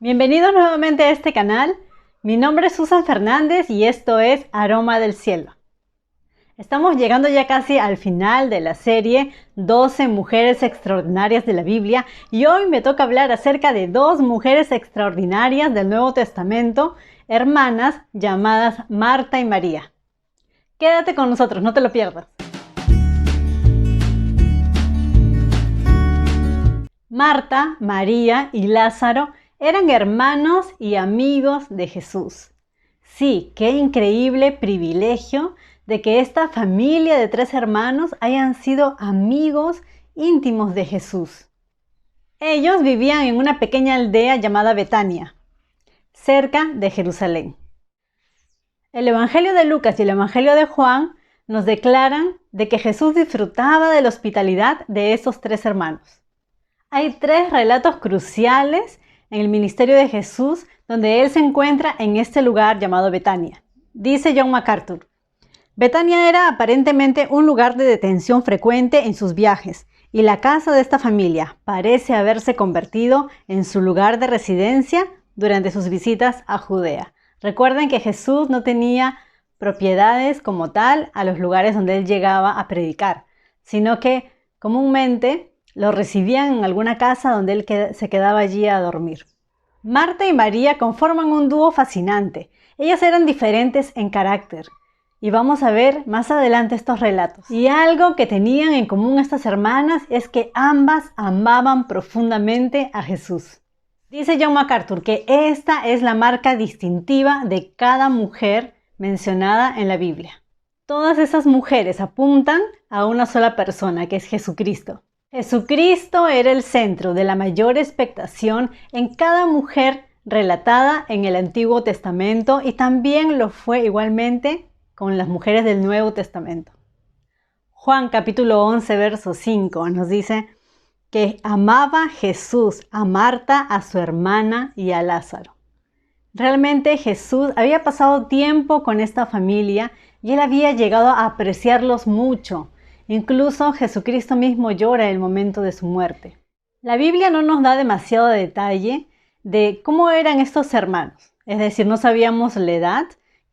Bienvenidos nuevamente a este canal. Mi nombre es Susan Fernández y esto es Aroma del Cielo. Estamos llegando ya casi al final de la serie 12 mujeres extraordinarias de la Biblia y hoy me toca hablar acerca de dos mujeres extraordinarias del Nuevo Testamento, hermanas llamadas Marta y María. Quédate con nosotros, no te lo pierdas. Marta, María y Lázaro eran hermanos y amigos de Jesús. Sí, qué increíble privilegio de que esta familia de 3 hermanos hayan sido amigos íntimos de Jesús. Ellos vivían en una pequeña aldea llamada Betania, cerca de Jerusalén. El Evangelio de Lucas y el Evangelio de Juan nos declaran de que Jesús disfrutaba de la hospitalidad de esos 3 hermanos. Hay 3 relatos cruciales en el ministerio de Jesús donde Él se encuentra en este lugar llamado Betania. Dice John MacArthur: Betania era aparentemente un lugar de detención frecuente en sus viajes, y la casa de esta familia parece haberse convertido en su lugar de residencia durante sus visitas a Judea. Recuerden que Jesús no tenía propiedades como tal a los lugares donde Él llegaba a predicar, sino que comúnmente lo recibían en alguna casa donde Él se quedaba allí a dormir. Marta y María conforman un dúo fascinante. Ellas eran diferentes en carácter. Y vamos a ver más adelante estos relatos. Y algo que tenían en común estas hermanas es que ambas amaban profundamente a Jesús. Dice John MacArthur que esta es la marca distintiva de cada mujer mencionada en la Biblia. Todas esas mujeres apuntan a una sola persona, que es Jesucristo. Jesucristo era el centro de la mayor expectación en cada mujer relatada en el Antiguo Testamento y también lo fue igualmente con las mujeres del Nuevo Testamento. Juan capítulo 11 verso 5 nos dice que amaba Jesús a Marta, a su hermana y a Lázaro. Realmente Jesús había pasado tiempo con esta familia y Él había llegado a apreciarlos mucho. Incluso Jesucristo mismo llora en el momento de su muerte. La Biblia no nos da demasiado detalle de cómo eran estos hermanos. Es decir, no sabíamos la edad,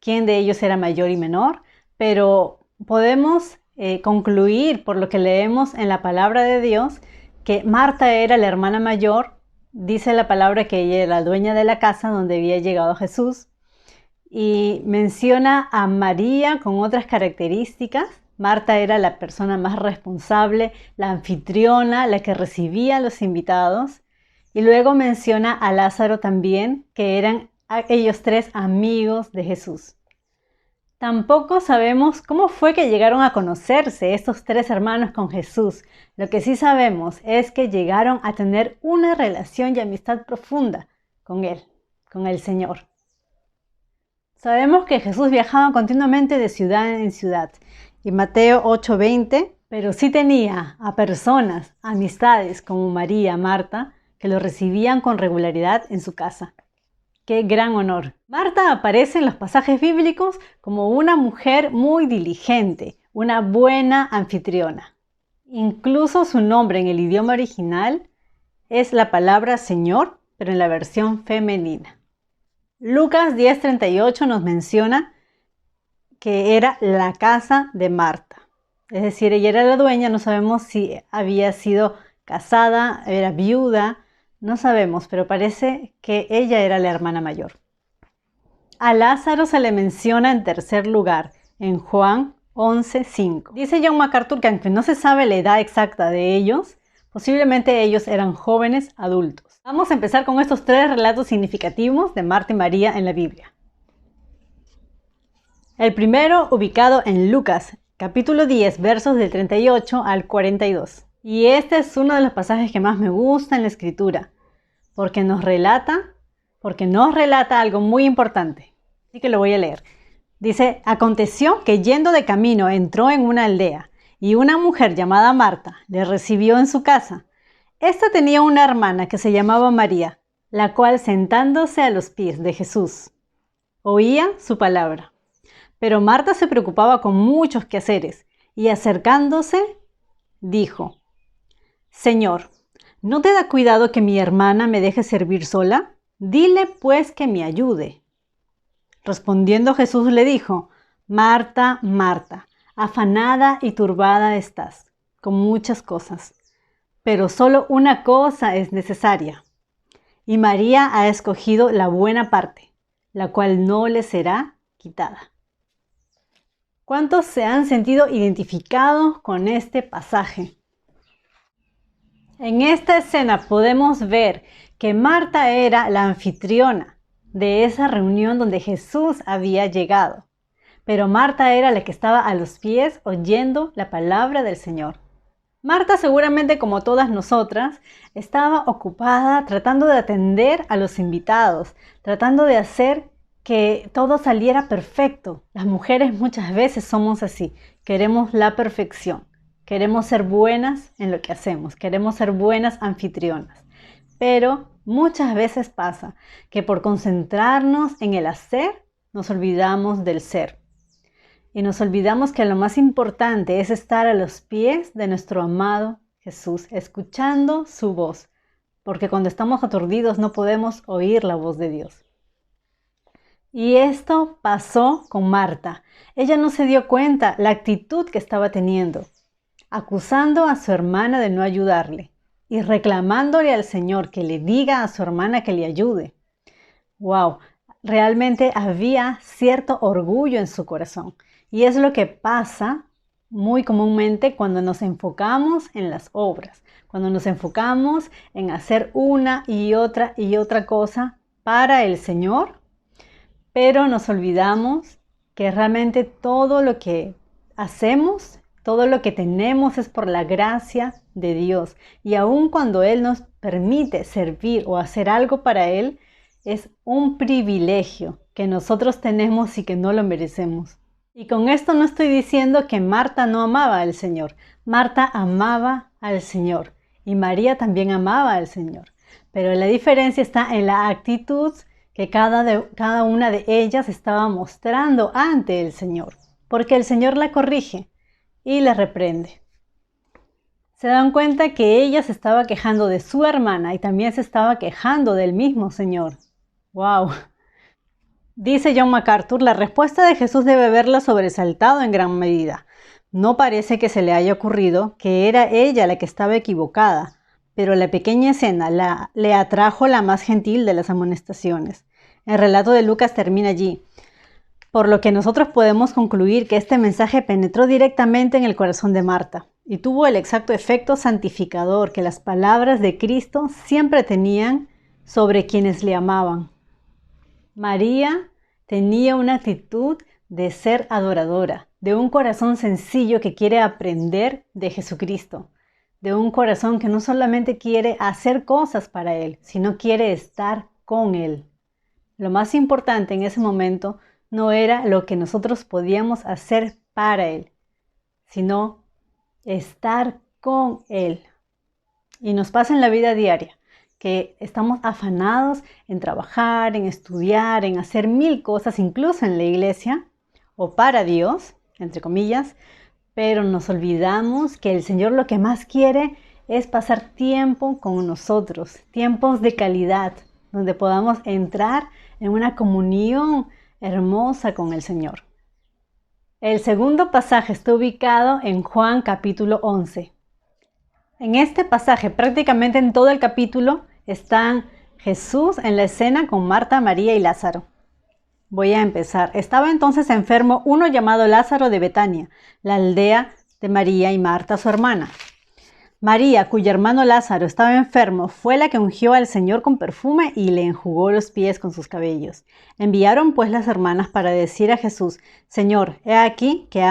quién de ellos era mayor y menor, pero podemos concluir por lo que leemos en la palabra de Dios que Marta era la hermana mayor. Dice la palabra que ella era la dueña de la casa donde había llegado Jesús. Y menciona a María con otras características. Marta era la persona más responsable, la anfitriona, la que recibía a los invitados. Y luego menciona a Lázaro también, que eran ellos 3 amigos de Jesús. Tampoco sabemos cómo fue que llegaron a conocerse estos 3 hermanos con Jesús. Lo que sí sabemos es que llegaron a tener una relación y amistad profunda con Él, con el Señor. Sabemos que Jesús viajaba continuamente de ciudad en ciudad. Y Mateo 8:20, pero sí tenía a personas, amistades como María, Marta, que lo recibían con regularidad en su casa. ¡Qué gran honor! Marta aparece en los pasajes bíblicos como una mujer muy diligente, una buena anfitriona. Incluso su nombre en el idioma original es la palabra Señor, pero en la versión femenina. Lucas 10:38 nos menciona que era la casa de Marta. Es decir, ella era la dueña, no sabemos si había sido casada, era viuda, no sabemos, pero parece que ella era la hermana mayor. A Lázaro se le menciona en tercer lugar, en Juan 11:5. Dice John MacArthur que aunque no se sabe la edad exacta de ellos, posiblemente ellos eran jóvenes adultos. Vamos a empezar con estos 3 relatos significativos de Marta y María en la Biblia. El primero ubicado en Lucas, capítulo 10, versos del 38 al 42. Y este es uno de los pasajes que más me gusta en la Escritura, porque nos relata algo muy importante. Así que lo voy a leer. Dice: aconteció que yendo de camino entró en una aldea, y una mujer llamada Marta le recibió en su casa. Esta tenía una hermana que se llamaba María, la cual sentándose a los pies de Jesús, oía su palabra. Pero Marta se preocupaba con muchos quehaceres y acercándose, dijo: Señor, ¿no te da cuidado que mi hermana me deje servir sola? Dile pues que me ayude. Respondiendo Jesús le dijo: Marta, Marta, afanada y turbada estás con muchas cosas, pero solo una cosa es necesaria. Y María ha escogido la buena parte, la cual no le será quitada. ¿Cuántos se han sentido identificados con este pasaje? En esta escena podemos ver que Marta era la anfitriona de esa reunión donde Jesús había llegado. Pero Marta era la que estaba a los pies oyendo la palabra del Señor. Marta, seguramente como todas nosotras, estaba ocupada tratando de atender a los invitados, tratando de hacer que todo saliera perfecto. Las mujeres muchas veces somos así, queremos la perfección, queremos ser buenas en lo que hacemos, queremos ser buenas anfitrionas. Pero muchas veces pasa que por concentrarnos en el hacer, nos olvidamos del ser. Y nos olvidamos que lo más importante es estar a los pies de nuestro amado Jesús, escuchando su voz, porque cuando estamos aturdidos no podemos oír la voz de Dios. Y esto pasó con Marta. Ella no se dio cuenta la actitud que estaba teniendo, acusando a su hermana de no ayudarle y reclamándole al Señor que le diga a su hermana que le ayude. ¡Wow! Realmente había cierto orgullo en su corazón. Y es lo que pasa muy comúnmente cuando nos enfocamos en las obras, cuando nos enfocamos en hacer una y otra cosa para el Señor, pero nos olvidamos que realmente todo lo que hacemos, todo lo que tenemos es por la gracia de Dios. Y aun cuando Él nos permite servir o hacer algo para Él, es un privilegio que nosotros tenemos y que no lo merecemos. Y con esto no estoy diciendo que Marta no amaba al Señor. Marta amaba al Señor y María también amaba al Señor. Pero la diferencia está en la actitud que cada una de ellas estaba mostrando ante el Señor. Porque el Señor la corrige y la reprende. Se dan cuenta que ella se estaba quejando de su hermana y también se estaba quejando del mismo Señor. ¡Wow! Dice John MacArthur, la respuesta de Jesús debe haberla sobresaltado en gran medida. No parece que se le haya ocurrido que era ella la que estaba equivocada, pero la pequeña escena le atrajo la más gentil de las amonestaciones. El relato de Lucas termina allí, por lo que nosotros podemos concluir que este mensaje penetró directamente en el corazón de Marta y tuvo el exacto efecto santificador que las palabras de Cristo siempre tenían sobre quienes le amaban. María tenía una actitud de ser adoradora, de un corazón sencillo que quiere aprender de Jesucristo, de un corazón que no solamente quiere hacer cosas para Él, sino quiere estar con Él. Lo más importante en ese momento no era lo que nosotros podíamos hacer para Él, sino estar con Él. Y nos pasa en la vida diaria, que estamos afanados en trabajar, en estudiar, en hacer mil cosas, incluso en la iglesia, o para Dios, entre comillas, pero nos olvidamos que el Señor lo que más quiere es pasar tiempo con nosotros, tiempos de calidad, donde podamos entrar en una comunión hermosa con el Señor. El segundo pasaje está ubicado en Juan capítulo 11. En este pasaje, prácticamente en todo el capítulo, están Jesús en la escena con Marta, María y Lázaro. Voy a empezar. Estaba entonces enfermo uno llamado Lázaro de Betania, la aldea de María y Marta, su hermana. María, cuyo hermano Lázaro estaba enfermo, fue la que ungió al Señor con perfume y le enjugó los pies con sus cabellos. Enviaron pues las hermanas para decir a Jesús: Señor, he aquí que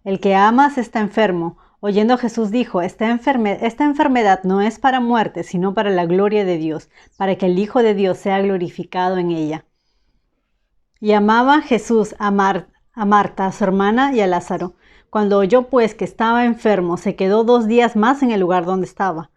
el que amas está enfermo. Oyendo Jesús dijo: esta enfermedad no es para muerte, sino para la gloria de Dios, para que el Hijo de Dios sea glorificado en ella. Y amaba Jesús a Marta, a su hermana, y a Lázaro. Cuando oyó pues que estaba enfermo, se quedó 2 días más en el lugar donde estaba.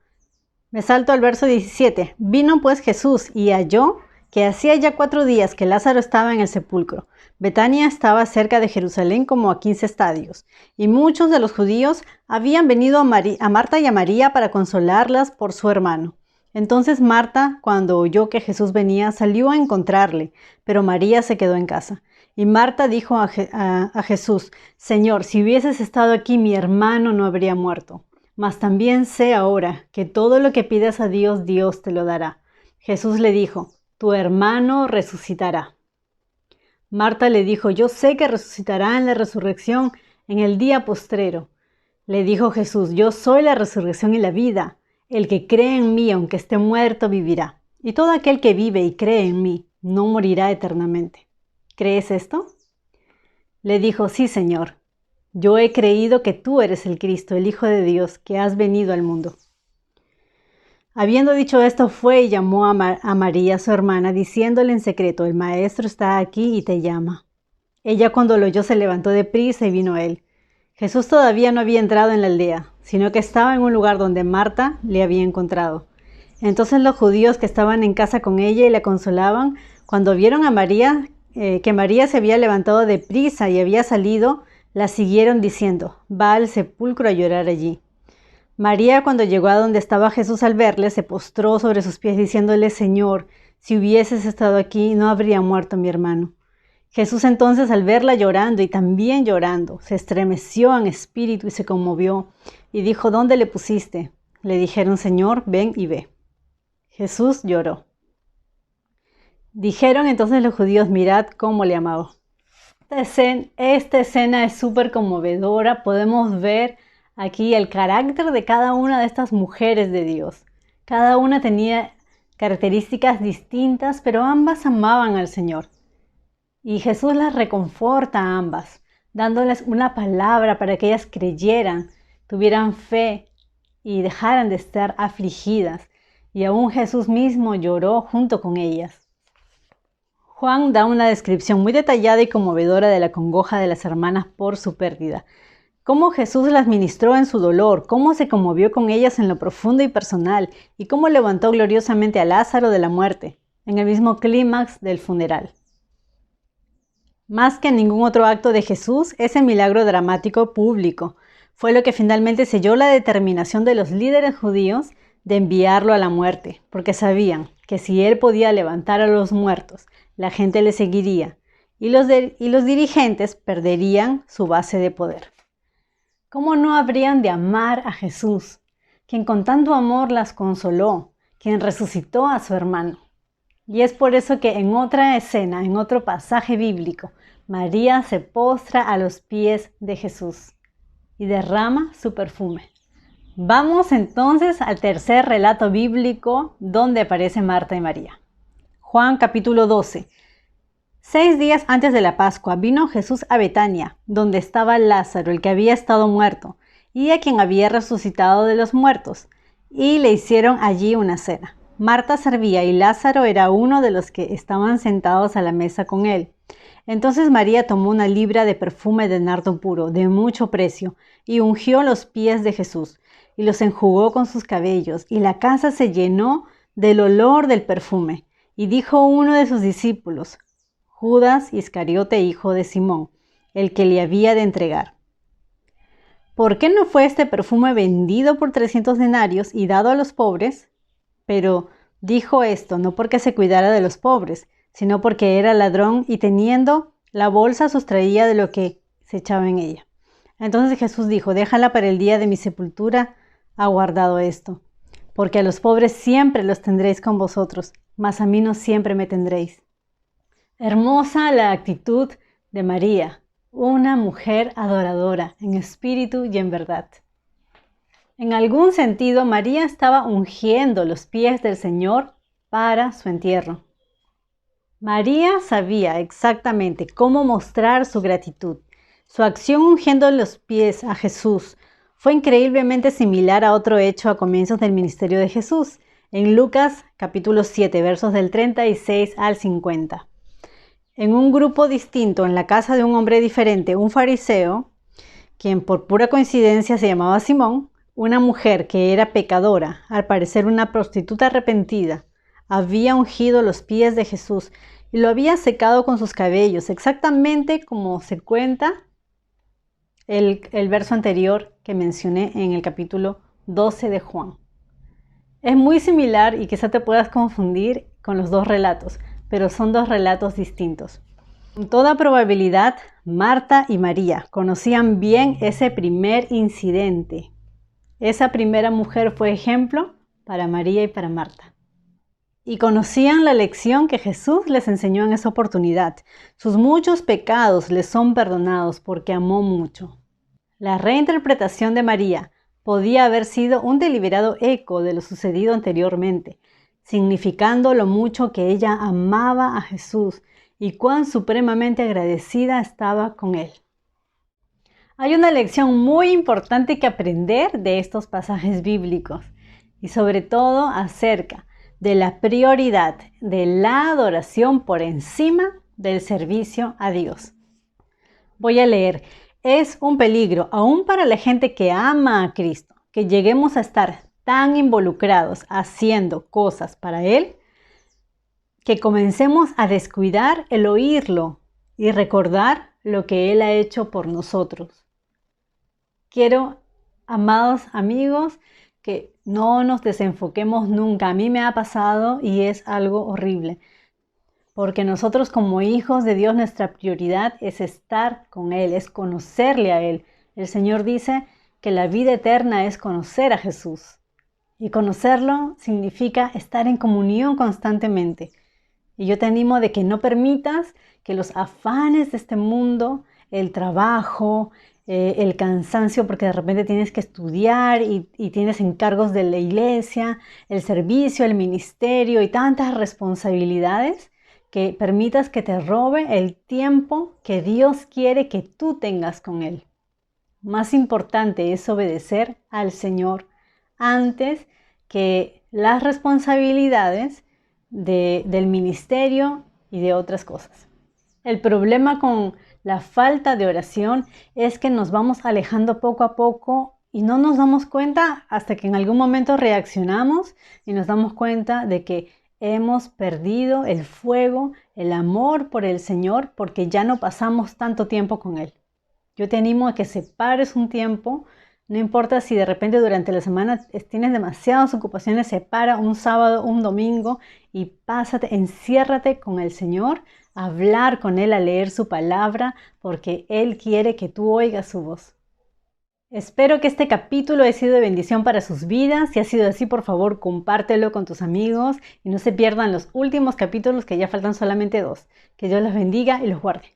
Me salto al verso 17. Vino pues Jesús y halló que hacía ya 4 días que Lázaro estaba en el sepulcro. Betania estaba cerca de Jerusalén como a 15 estadios, y muchos de los judíos habían venido a Marta y a María para consolarlas por su hermano. Entonces Marta, cuando oyó que Jesús venía, salió a encontrarle, pero María se quedó en casa. Y Marta dijo a Jesús: Señor, si hubieses estado aquí, mi hermano no habría muerto. Mas también sé ahora que todo lo que pidas a Dios, Dios te lo dará. Jesús le dijo: tu hermano resucitará. Marta le dijo: yo sé que resucitará en la resurrección en el día postrero. Le dijo Jesús: yo soy la resurrección y la vida. El que cree en mí, aunque esté muerto, vivirá. Y todo aquel que vive y cree en mí, no morirá eternamente. ¿Crees esto? Le dijo: sí, Señor. Yo he creído que tú eres el Cristo, el Hijo de Dios, que has venido al mundo. Habiendo dicho esto, fue y llamó a María, su hermana, diciéndole en secreto: el Maestro está aquí y te llama. Ella, cuando lo oyó, se levantó deprisa y vino a él. Jesús todavía no había entrado en la aldea, sino que estaba en un lugar donde Marta le había encontrado. Entonces los judíos que estaban en casa con ella y la consolaban, cuando vieron a María, que María se había levantado deprisa y había salido, la siguieron diciendo: va al sepulcro a llorar allí. María, cuando llegó a donde estaba Jesús, al verle, se postró sobre sus pies diciéndole: Señor, si hubieses estado aquí, no habría muerto mi hermano. Jesús entonces, al verla llorando y también llorando, se estremeció en espíritu y se conmovió y dijo: ¿dónde le pusiste? Le dijeron: Señor, ven y ve. Jesús lloró. Dijeron entonces los judíos: mirad cómo le amaba. Esta escena es súper conmovedora. Podemos ver aquí el carácter de cada una de estas mujeres de Dios. Cada una tenía características distintas, pero ambas amaban al Señor. Y Jesús las reconforta a ambas, dándoles una palabra para que ellas creyeran, tuvieran fe y dejaran de estar afligidas. Y aún Jesús mismo lloró junto con ellas. Juan da una descripción muy detallada y conmovedora de la congoja de las hermanas por su pérdida. Cómo Jesús las ministró en su dolor, cómo se conmovió con ellas en lo profundo y personal, y cómo levantó gloriosamente a Lázaro de la muerte, en el mismo clímax del funeral. Más que ningún otro acto de Jesús, ese milagro dramático público fue lo que finalmente selló la determinación de los líderes judíos de enviarlo a la muerte, porque sabían que si él podía levantar a los muertos, la gente le seguiría y los dirigentes perderían su base de poder. ¿Cómo no habrían de amar a Jesús, quien con tanto amor las consoló, quien resucitó a su hermano? Y es por eso que en otra escena, en otro pasaje bíblico, María se postra a los pies de Jesús y derrama su perfume. Vamos entonces al tercer relato bíblico donde aparece Marta y María. Juan capítulo 12. 6 días antes de la Pascua vino Jesús a Betania, donde estaba Lázaro, el que había estado muerto, y a quien había resucitado de los muertos, y le hicieron allí una cena. Marta servía y Lázaro era uno de los que estaban sentados a la mesa con él. Entonces María tomó una libra de perfume de nardo puro, de mucho precio, y ungió los pies de Jesús, y los enjugó con sus cabellos, y la casa se llenó del olor del perfume. Y dijo uno de sus discípulos, Judas Iscariote, hijo de Simón, el que le había de entregar: ¿por qué no fue este perfume vendido por 300 denarios y dado a los pobres? Pero dijo esto no porque se cuidara de los pobres, sino porque era ladrón y teniendo la bolsa sustraía de lo que se echaba en ella. Entonces Jesús dijo: déjala para el día de mi sepultura, ha guardado esto, porque a los pobres siempre los tendréis con vosotros, mas a mí no siempre me tendréis. Hermosa la actitud de María, una mujer adoradora en espíritu y en verdad. En algún sentido, María estaba ungiendo los pies del Señor para su entierro. María sabía exactamente cómo mostrar su gratitud. Su acción ungiendo los pies a Jesús fue increíblemente similar a otro hecho a comienzos del ministerio de Jesús, en Lucas capítulo 7, versos del 36 al 50. En un grupo distinto, en la casa de un hombre diferente, un fariseo, quien por pura coincidencia se llamaba Simón, una mujer que era pecadora, al parecer una prostituta arrepentida, había ungido los pies de Jesús y lo había secado con sus cabellos, exactamente como se cuenta el verso anterior que mencioné en el capítulo 12 de Juan. Es muy similar y quizá te puedas confundir con los dos relatos, pero son dos relatos distintos. Con toda probabilidad, Marta y María conocían bien ese primer incidente. Esa primera mujer fue ejemplo para María y para Marta. Y conocían la lección que Jesús les enseñó en esa oportunidad. Sus muchos pecados les son perdonados porque amó mucho. La reinterpretación de María podía haber sido un deliberado eco de lo sucedido anteriormente, significando lo mucho que ella amaba a Jesús y cuán supremamente agradecida estaba con él. Hay una lección muy importante que aprender de estos pasajes bíblicos y sobre todo acerca de la prioridad de la adoración por encima del servicio a Dios. Voy a leer. Es un peligro, aún para la gente que ama a Cristo, que lleguemos a estar tan involucrados haciendo cosas para Él, que comencemos a descuidar el oírlo y recordar lo que Él ha hecho por nosotros. Quiero, amados amigos, que no nos desenfoquemos nunca. A mí me ha pasado y es algo horrible. Porque nosotros como hijos de Dios, nuestra prioridad es estar con Él, es conocerle a Él. El Señor dice que la vida eterna es conocer a Jesús. Y conocerlo significa estar en comunión constantemente. Y yo te animo de que no permitas que los afanes de este mundo, el trabajo, el cansancio porque de repente tienes que estudiar y tienes encargos de la iglesia, el servicio, el ministerio y tantas responsabilidades, que permitas que te robe el tiempo que Dios quiere que tú tengas con Él. Más importante es obedecer al Señor antes que las responsabilidades del ministerio y de otras cosas. El problema con la falta de oración es que nos vamos alejando poco a poco y no nos damos cuenta hasta que en algún momento reaccionamos y nos damos cuenta de que hemos perdido el fuego, el amor por el Señor, porque ya no pasamos tanto tiempo con Él. Yo te animo a que separes un tiempo, no importa si de repente durante la semana tienes demasiadas ocupaciones, separa un sábado, un domingo y pásate, enciérrate con el Señor, a hablar con Él, a leer su palabra, porque Él quiere que tú oigas su voz. Espero que este capítulo haya sido de bendición para sus vidas. Si ha sido así, por favor, compártelo con tus amigos y no se pierdan los últimos capítulos, que ya faltan solamente 2. Que Dios los bendiga y los guarde.